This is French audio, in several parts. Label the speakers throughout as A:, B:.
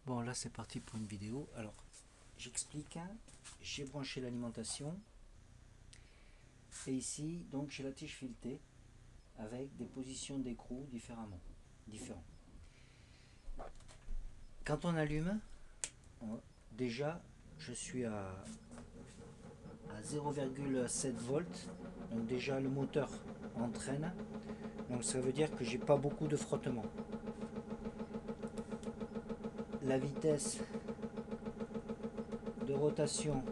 A: Bon, là c'est parti pour une vidéo. Alors, j'explique. J'ai branché l'alimentation. Et ici, donc j'ai la tige filetée avec des positions d'écrou différents. Quand on allume, déjà je suis à 0,7 volts. Donc déjà le moteur entraîne. Donc ça veut dire que j'ai pas beaucoup de frottement. La vitesse de rotation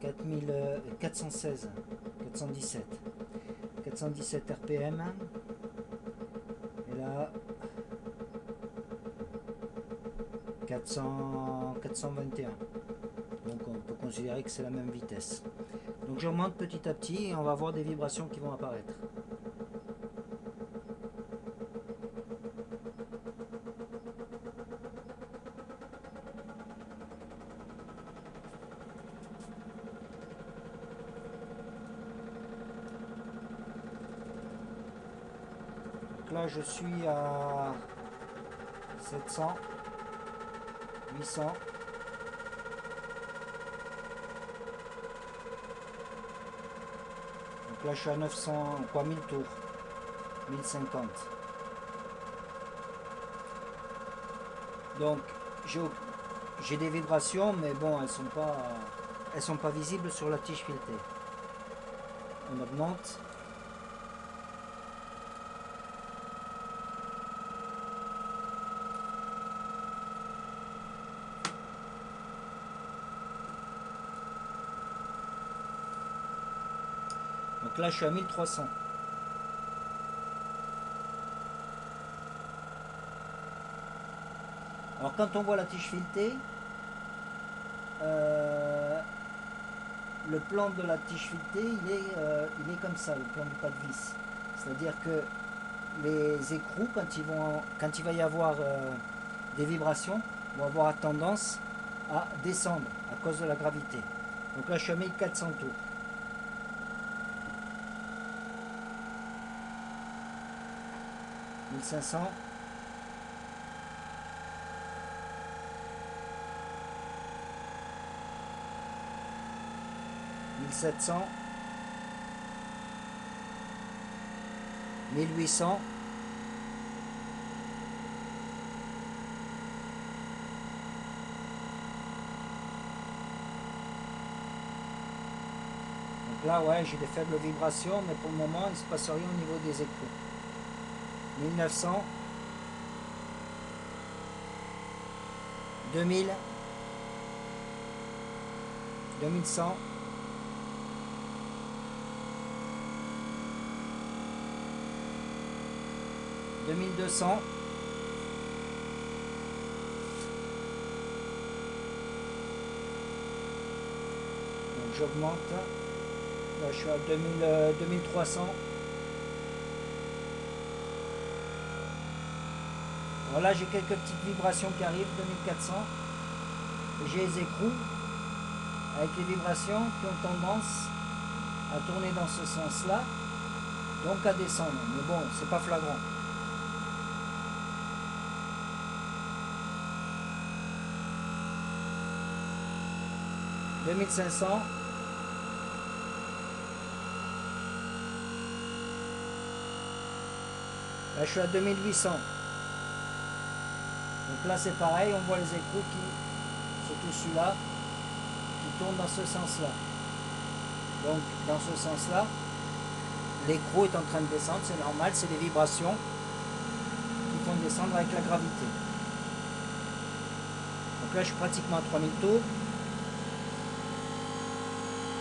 A: 417 rpm, et là 421, donc on peut considérer que c'est la même vitesse. Donc j'augmente petit à petit et on va voir des vibrations qui vont apparaître. Là je suis à 700, 800, donc là je suis à 900, quoi, 1000 tours, 1050. Donc j'ai des vibrations, mais bon, elles sont pas visibles sur la tige filetée. On augmente. Donc là je suis à 1300. Alors quand on voit la tige filetée, le plan de la tige filetée il est comme ça, le plan du pas de vis. C'est-à-dire que les écrous, quand il va y avoir des vibrations, vont avoir tendance à descendre à cause de la gravité. Donc là je suis à 1400 tours. 1500. 1700. 1800. 'Donc là, ouais, j'ai des faibles vibrations, mais pour le moment, il ne se passe rien au niveau des écrous. 1900. 2000. 2100. 2200. Donc j'augmente. Là je suis à 2300. Alors là j'ai quelques petites vibrations qui arrivent, 2400. Et j'ai les écrous avec les vibrations qui ont tendance à tourner dans ce sens-là, donc à descendre. Mais bon, c'est pas flagrant. « 2500. » Là je suis à 2800. Donc là c'est pareil, on voit les écrous qui, surtout celui-là, qui tournent dans ce sens-là. Donc dans ce sens-là, l'écrou est en train de descendre, c'est normal, c'est des vibrations qui font descendre avec la gravité. Donc là je suis pratiquement à 3000 tours.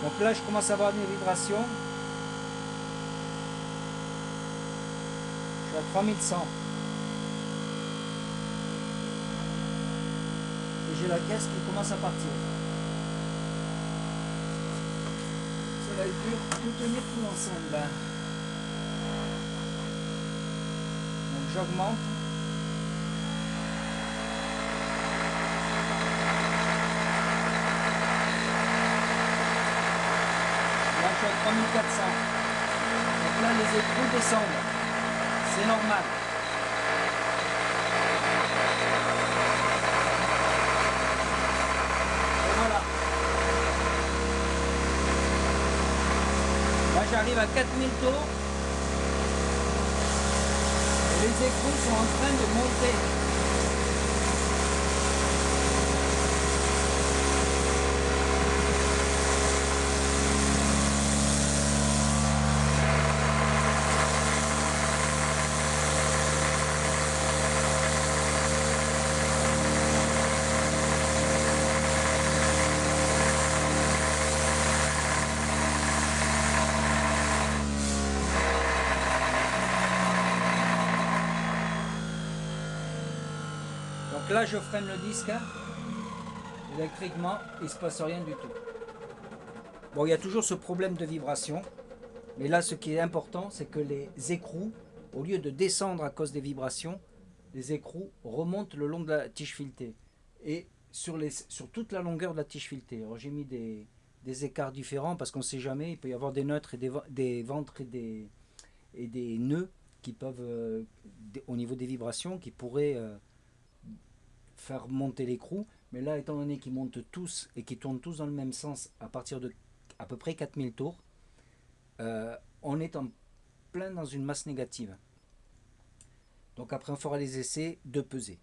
A: Donc là je commence à avoir des vibrations. Je suis à 3100. Et j'ai la caisse qui commence à partir. Ça va être dur de tenir tout l'ensemble. Donc j'augmente. Là je suis à 3400. Donc là les écrous descendent. C'est normal. arrive à 4000 tours. Et les écrous sont en train de monter. Donc là, je freine le disque. Électriquement, il ne se passe rien du tout. Bon, il y a toujours ce problème de vibration. Mais là, ce qui est important, c'est que les écrous, au lieu de descendre à cause des vibrations, les écrous remontent le long de la tige filetée. Et sur toute la longueur de la tige filetée. Alors j'ai mis des écarts différents parce qu'on ne sait jamais. Il peut y avoir des neutres et des ventres et des nœuds qui peuvent, au niveau des vibrations, qui pourraient faire monter l'écrou. Mais là, étant donné qu'ils montent tous et qu'ils tournent tous dans le même sens à partir de à peu près 4000 tours, on est en plein dans une masse négative. Donc après on fera les essais de peser.